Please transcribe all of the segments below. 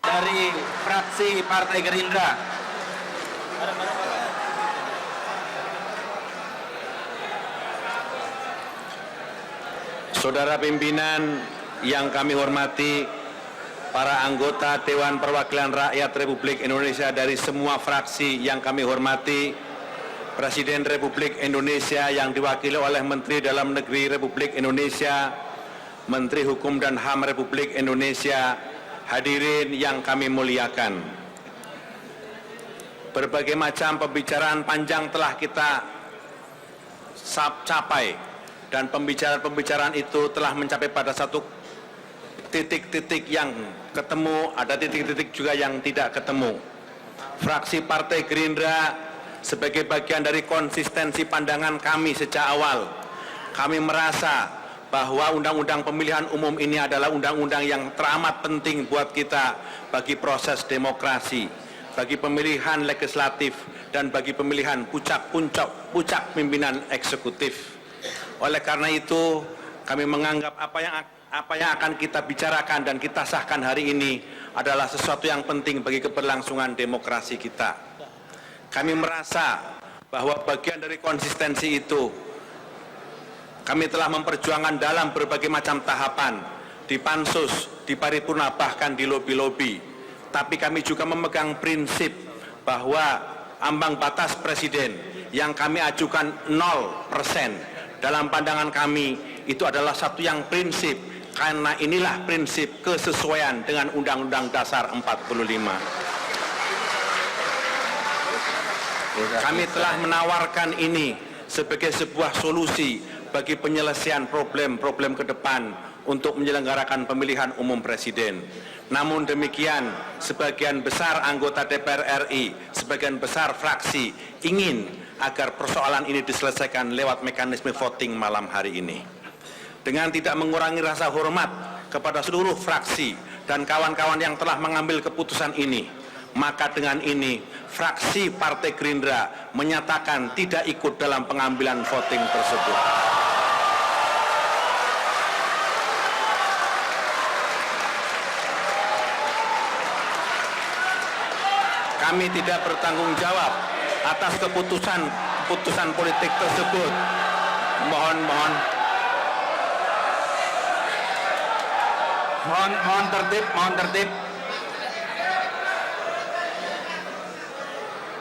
dari fraksi Partai Gerindra. Saudara pimpinan yang kami hormati, para anggota Dewan Perwakilan Rakyat Republik Indonesia dari semua fraksi yang kami hormati, Presiden Republik Indonesia yang diwakili oleh Menteri Dalam Negeri Republik Indonesia, Menteri Hukum dan HAM Republik Indonesia, hadirin yang kami muliakan. Berbagai macam pembicaraan panjang telah kita capai, dan pembicaraan-pembicaraan itu telah mencapai pada satu titik-titik yang ketemu, ada titik-titik juga yang tidak ketemu. Fraksi Partai Gerindra sebagai bagian dari konsistensi pandangan kami sejak awal, kami merasa bahwa Undang-Undang Pemilihan Umum ini adalah undang-undang yang teramat penting buat kita bagi proses demokrasi, bagi pemilihan legislatif, dan bagi pemilihan pucak pimpinan eksekutif. Oleh karena itu, kami menganggap apa yang akan kita bicarakan dan kita sahkan hari ini adalah sesuatu yang penting bagi keberlangsungan demokrasi kita. Kami merasa bahwa bagian dari konsistensi itu, kami telah memperjuangkan dalam berbagai macam tahapan, di pansus, di paripurna, bahkan di lobi-lobi. Tapi kami juga memegang prinsip bahwa ambang batas presiden yang kami ajukan 0%, dalam pandangan kami itu adalah satu yang prinsip, karena inilah prinsip kesesuaian dengan Undang-Undang Dasar 45. Kami telah menawarkan ini sebagai sebuah solusi bagi penyelesaian problem-problem ke depan untuk menyelenggarakan pemilihan umum presiden. Namun demikian, sebagian besar anggota DPR RI, sebagian besar fraksi ingin agar persoalan ini diselesaikan lewat mekanisme voting malam hari ini. Dengan tidak mengurangi rasa hormat kepada seluruh fraksi dan kawan-kawan yang telah mengambil keputusan ini, maka dengan ini fraksi Partai Gerindra menyatakan tidak ikut dalam pengambilan voting tersebut. Kami tidak bertanggung jawab atas keputusan politik tersebut. Mohon tertib.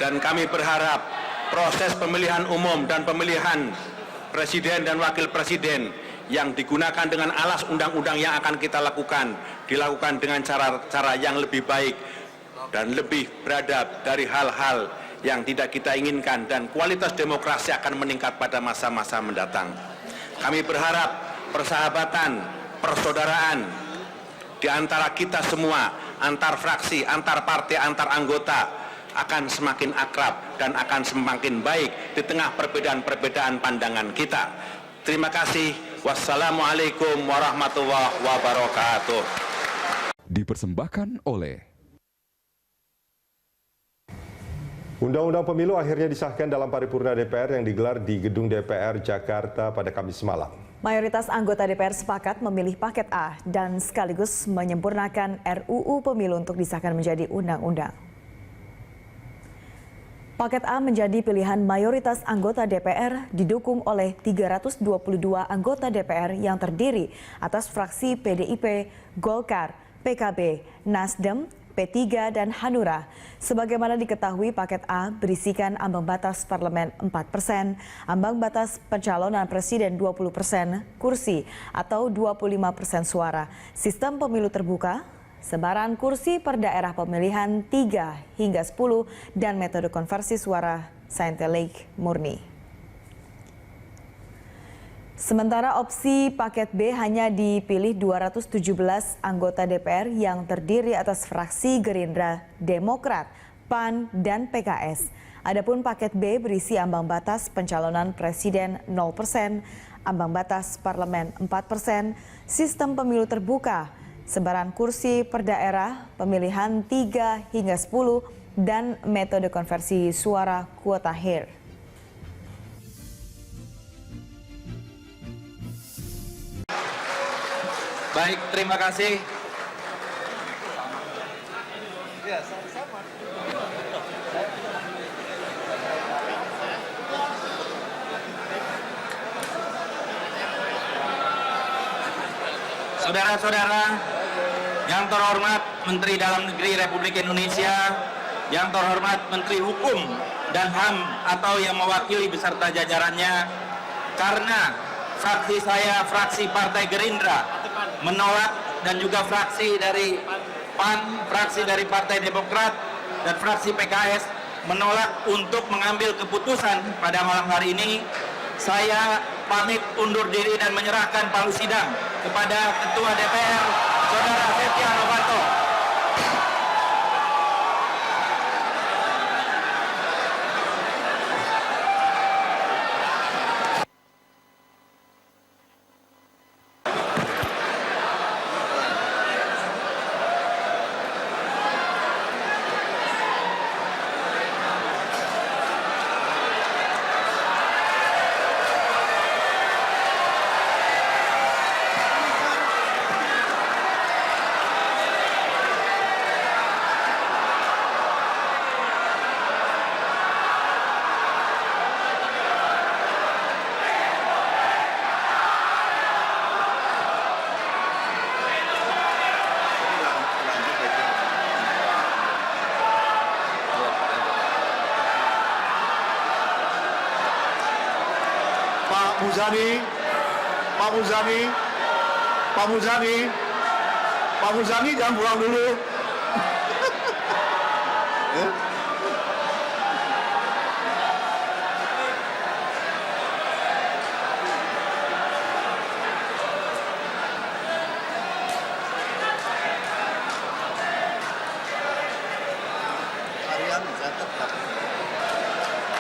Dan kami berharap proses pemilihan umum dan pemilihan presiden dan wakil presiden yang digunakan dengan alas undang-undang yang akan kita lakukan, dilakukan dengan cara yang lebih baik dan lebih beradab dari hal-hal yang tidak kita inginkan, dan kualitas demokrasi akan meningkat pada masa-masa mendatang. Kami berharap persahabatan, persaudaraan di antara kita semua, antar fraksi, antar partai, antar anggota akan semakin akrab dan akan semakin baik di tengah perbedaan-perbedaan pandangan kita. Terima kasih. Wassalamualaikum warahmatullahi wabarakatuh. Dipersembahkan oleh Undang-Undang Pemilu akhirnya disahkan dalam paripurna DPR yang digelar di Gedung DPR Jakarta pada Kamis malam. Mayoritas anggota DPR sepakat memilih paket A dan sekaligus menyempurnakan RUU Pemilu untuk disahkan menjadi undang-undang. Paket A menjadi pilihan mayoritas anggota DPR, didukung oleh 322 anggota DPR yang terdiri atas fraksi PDIP, Golkar, PKB, Nasdem, P3 dan Hanura. Sebagaimana diketahui, paket A berisikan ambang batas parlemen 4%, ambang batas pencalonan presiden 20% kursi atau 25% suara, sistem pemilu terbuka, sebaran kursi per daerah pemilihan 3 hingga 10, dan metode konversi suara saintelik murni. Sementara opsi paket B hanya dipilih 217 anggota DPR yang terdiri atas fraksi Gerindra, Demokrat, PAN, dan PKS. Adapun paket B berisi ambang batas pencalonan presiden 0%, ambang batas parlemen 4%, sistem pemilu terbuka, sebaran kursi per daerah, pemilihan 3 hingga 10, dan metode konversi suara kuota HIR. Baik, terima kasih. Saudara-saudara yang terhormat Menteri Dalam Negeri Republik Indonesia, yang terhormat Menteri Hukum dan HAM atau yang mewakili beserta jajarannya, karena fraksi saya, fraksi Partai Gerindra, menolak, dan juga fraksi dari PAN, fraksi dari Partai Demokrat, dan fraksi PKS menolak untuk mengambil keputusan pada malam hari ini, saya pamit undur diri dan menyerahkan palu sidang kepada Ketua DPR, Saudara Setia Novanto. Pak Muzani jangan pulang dulu.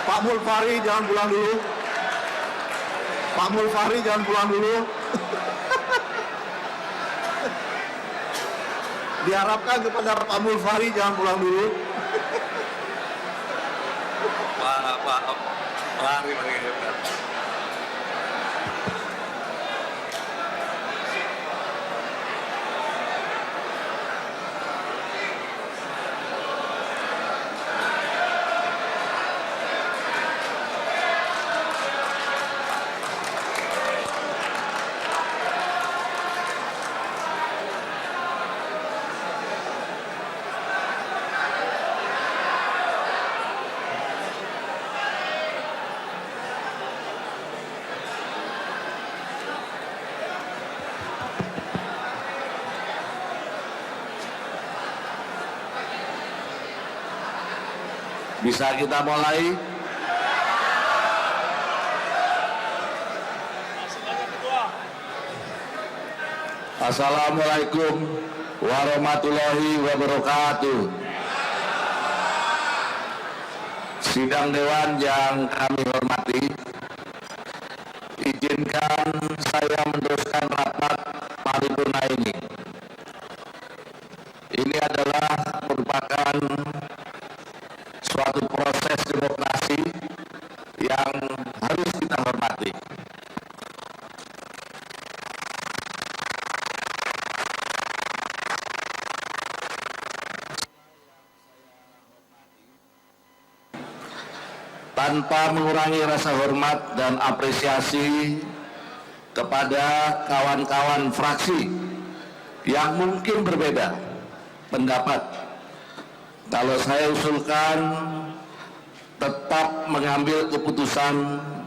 Pak Mulfari jangan pulang dulu. Pak Mulfari jangan pulang dulu. Diharapkan kepada Pak Mulfari jangan pulang dulu. Pak lari hebat. Bisa kita mulai? Assalamualaikum warahmatullahi wabarakatuh. Sidang Dewan yang kami hormati, izinkan saya meneruskan rapat paripurna ini. Ini adalah merupakan suatu proses demokrasi yang harus kita hormati. Tanpa mengurangi rasa hormat dan apresiasi kepada kawan-kawan fraksi yang mungkin berbeda pendapat, kalau saya usulkan tetap mengambil keputusan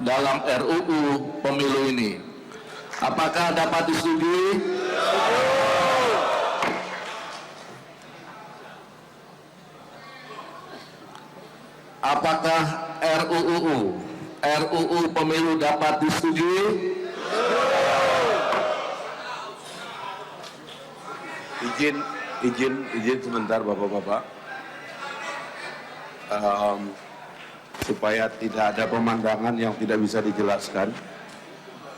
dalam RUU Pemilu ini. Apakah dapat disetujui? Apakah RUU Pemilu dapat disetujui? Izin sebentar Bapak-Bapak. Supaya tidak ada pemandangan yang tidak bisa dijelaskan,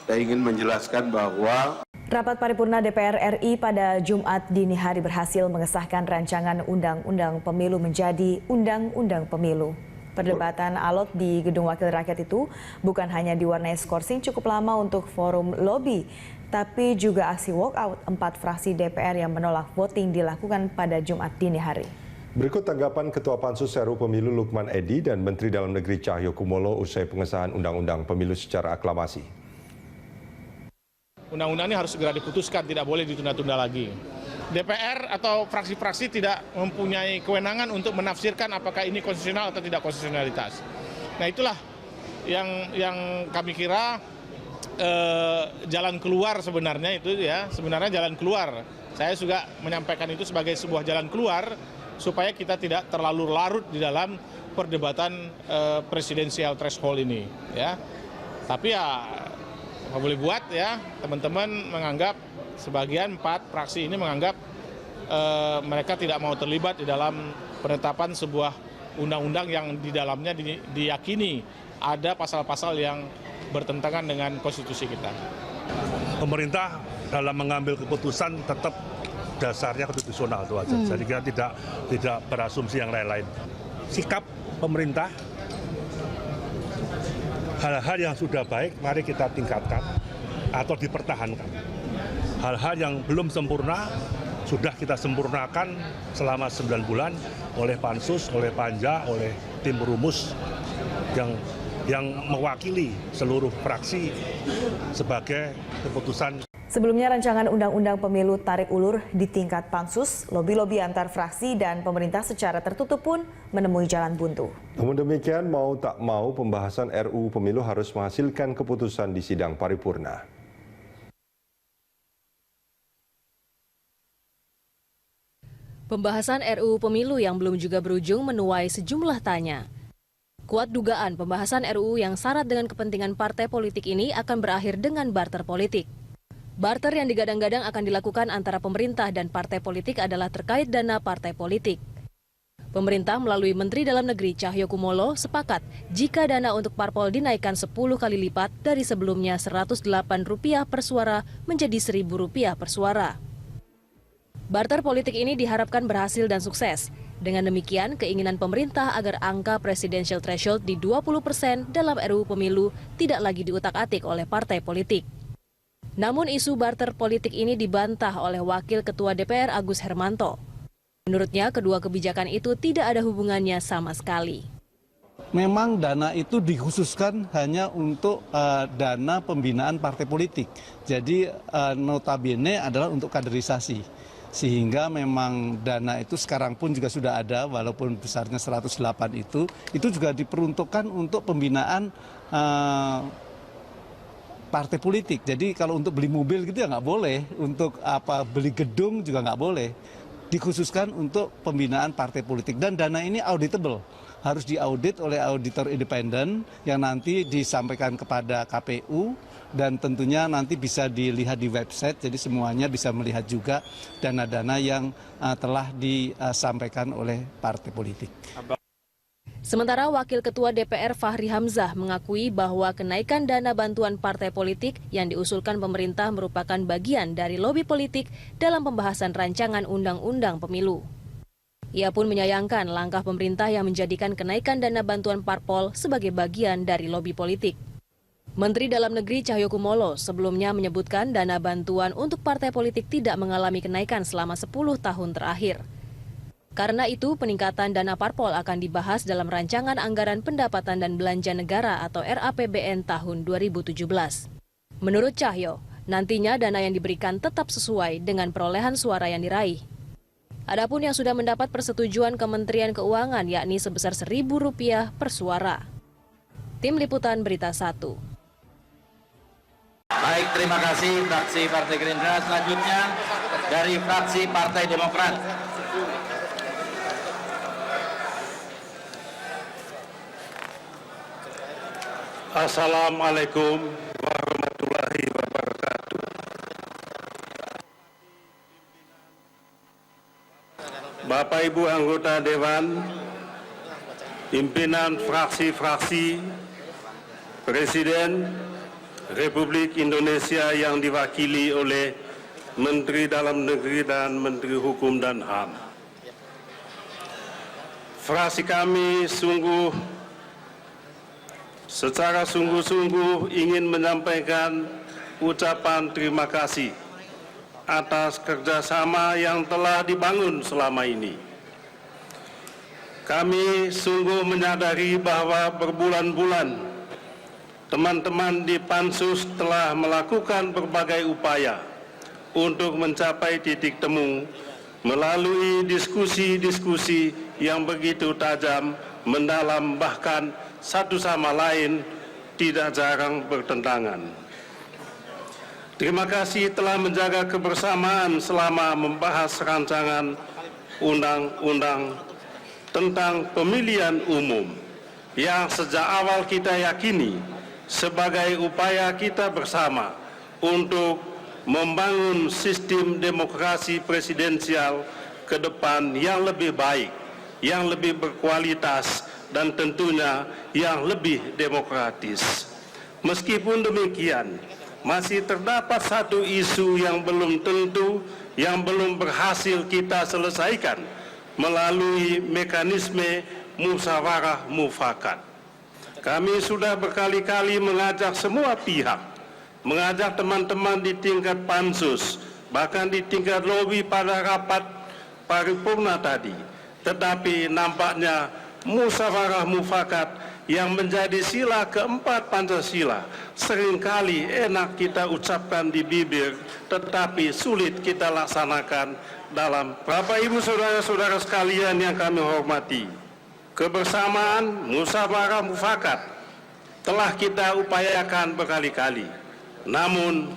saya ingin menjelaskan bahwa Rapat paripurna DPR RI pada Jumat dini hari berhasil mengesahkan rancangan Undang-Undang Pemilu menjadi Undang-Undang Pemilu. Perdebatan alot di Gedung Wakil Rakyat itu bukan hanya diwarnai skorsing cukup lama untuk forum lobby, tapi juga aksi walkout 4 fraksi DPR yang menolak voting dilakukan pada Jumat dini hari. Berikut tanggapan Ketua Pansus RUU Pemilu Lukman Edy dan Menteri Dalam Negeri Cahyokumolo usai pengesahan Undang-Undang Pemilu secara aklamasi. Undang-undang ini harus segera diputuskan, tidak boleh ditunda-tunda lagi. DPR atau fraksi-fraksi tidak mempunyai kewenangan untuk menafsirkan apakah ini konstitusional atau tidak konstitusionalitas. Nah itulah yang kami kira jalan keluar sebenarnya itu ya, sebenarnya jalan keluar. Saya juga menyampaikan itu sebagai sebuah jalan keluar supaya kita tidak terlalu larut di dalam perdebatan presidensial threshold ini ya. Tapi ya apa boleh buat ya, teman-teman menganggap sebagian 4 fraksi ini menganggap mereka tidak mau terlibat di dalam penetapan sebuah undang-undang yang di dalamnya diyakini ada pasal-pasal yang bertentangan dengan konstitusi kita. Pemerintah dalam mengambil keputusan tetap dasarnya konstitusional itu aja. Jadi kita tidak berasumsi yang lain-lain. Sikap pemerintah, hal-hal yang sudah baik mari kita tingkatkan atau dipertahankan. Hal-hal yang belum sempurna sudah kita sempurnakan selama 9 bulan oleh Pansus, oleh Panja, oleh tim rumus yang mewakili seluruh fraksi sebagai keputusan. Sebelumnya rancangan Undang-Undang Pemilu tarik ulur di tingkat Pansus, lobi-lobi antar fraksi dan pemerintah secara tertutup pun menemui jalan buntu. Namun demikian, mau tak mau pembahasan RUU Pemilu harus menghasilkan keputusan di sidang paripurna. Pembahasan RUU Pemilu yang belum juga berujung menuai sejumlah tanya. Kuat dugaan pembahasan RUU yang syarat dengan kepentingan partai politik ini akan berakhir dengan barter politik. Barter yang digadang-gadang akan dilakukan antara pemerintah dan partai politik adalah terkait dana partai politik. Pemerintah melalui Menteri Dalam Negeri Cahyokumolo sepakat jika dana untuk parpol dinaikkan 10 kali lipat dari sebelumnya Rp108 per suara menjadi Rp1.000 per suara. Barter politik ini diharapkan berhasil dan sukses. Dengan demikian, keinginan pemerintah agar angka presidential threshold di 20% dalam RUU Pemilu tidak lagi diutak-atik oleh partai politik. Namun isu barter politik ini dibantah oleh Wakil Ketua DPR Agus Hermanto. Menurutnya, kedua kebijakan itu tidak ada hubungannya sama sekali. Memang dana itu dikhususkan hanya untuk dana pembinaan partai politik. Jadi notabene adalah untuk kaderisasi. Sehingga memang dana itu sekarang pun juga sudah ada, walaupun besarnya 108 itu juga diperuntukkan untuk pembinaan partai politik. Jadi kalau untuk beli mobil gitu ya nggak boleh, untuk beli gedung juga nggak boleh. Dikhususkan untuk pembinaan partai politik dan dana ini auditable, harus diaudit oleh auditor independen yang nanti disampaikan kepada KPU dan tentunya nanti bisa dilihat di website. Jadi semuanya bisa melihat juga dana-dana yang telah disampaikan oleh partai politik. Sementara Wakil Ketua DPR Fahri Hamzah mengakui bahwa kenaikan dana bantuan partai politik yang diusulkan pemerintah merupakan bagian dari lobi politik dalam pembahasan rancangan Undang-Undang Pemilu. Ia pun menyayangkan langkah pemerintah yang menjadikan kenaikan dana bantuan parpol sebagai bagian dari lobi politik. Menteri Dalam Negeri Cahyokumolo sebelumnya menyebutkan dana bantuan untuk partai politik tidak mengalami kenaikan selama 10 tahun terakhir. Karena itu, peningkatan dana parpol akan dibahas dalam Rancangan Anggaran Pendapatan dan Belanja Negara atau RAPBN tahun 2017. Menurut Cahyo, nantinya dana yang diberikan tetap sesuai dengan perolehan suara yang diraih. Adapun yang sudah mendapat persetujuan Kementerian Keuangan yakni sebesar Rp1.000 per suara. Tim Liputan Berita 1. Baik, terima kasih fraksi Partai Gerindra. Selanjutnya dari fraksi Partai Demokrat. Assalamualaikum warahmatullahi wabarakatuh. Bapak Ibu anggota Dewan, pimpinan fraksi-fraksi, Presiden Republik Indonesia yang diwakili oleh Menteri Dalam Negeri dan Menteri Hukum dan HAM. Fraksi kami secara sungguh-sungguh ingin menyampaikan ucapan terima kasih atas kerjasama yang telah dibangun selama ini. Kami sungguh menyadari bahwa berbulan-bulan teman-teman di Pansus telah melakukan berbagai upaya untuk mencapai titik temu melalui diskusi-diskusi yang begitu tajam, mendalam, bahkan satu sama lain tidak jarang bertentangan. Terima kasih telah menjaga kebersamaan selama membahas rancangan undang-undang tentang pemilihan umum yang sejak awal kita yakini sebagai upaya kita bersama untuk membangun sistem demokrasi presidensial ke depan yang lebih baik, yang lebih berkualitas, dan tentunya yang lebih demokratis. Meskipun demikian, masih terdapat satu isu yang belum tentu, yang belum berhasil kita selesaikan melalui mekanisme musyawarah mufakat. Kami sudah berkali-kali mengajak semua pihak, mengajak teman-teman di tingkat pansus, bahkan di tingkat lobi pada rapat paripurna tadi. Tetapi nampaknya musyawarah mufakat yang menjadi sila keempat Pancasila seringkali enak kita ucapkan di bibir, tetapi sulit kita laksanakan dalam. Bapak Ibu saudara-saudara sekalian yang kami hormati, kebersamaan musyawarah mufakat telah kita upayakan berkali-kali. Namun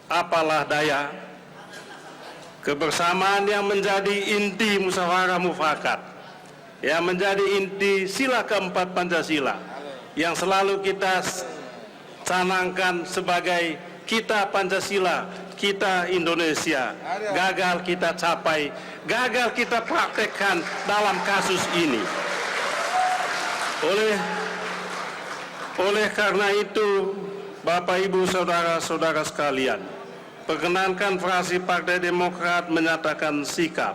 apalah daya, kebersamaan yang menjadi inti musyawarah mufakat, yang menjadi inti sila keempat Pancasila, yang selalu kita canangkan sebagai kita Pancasila, kita Indonesia, gagal kita capai, gagal kita praktekkan dalam kasus ini. Oleh karena itu, Bapak Ibu saudara-saudara sekalian, perkenankan fraksi Partai Demokrat menyatakan sikap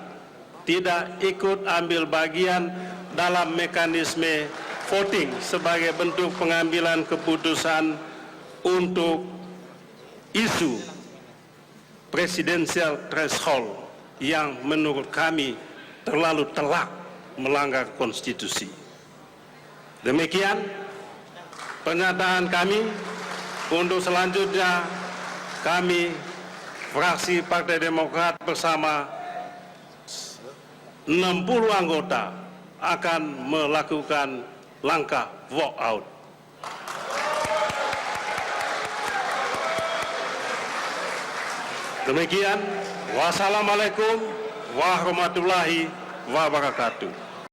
tidak ikut ambil bagian dalam mekanisme voting sebagai bentuk pengambilan keputusan untuk isu presidensial threshold yang menurut kami terlalu telak melanggar konstitusi. Demikian pernyataan kami. Untuk selanjutnya kami fraksi Partai Demokrat bersama 60 anggota akan melakukan langkah walk out. Demikian, wassalamualaikum warahmatullahi wabarakatuh.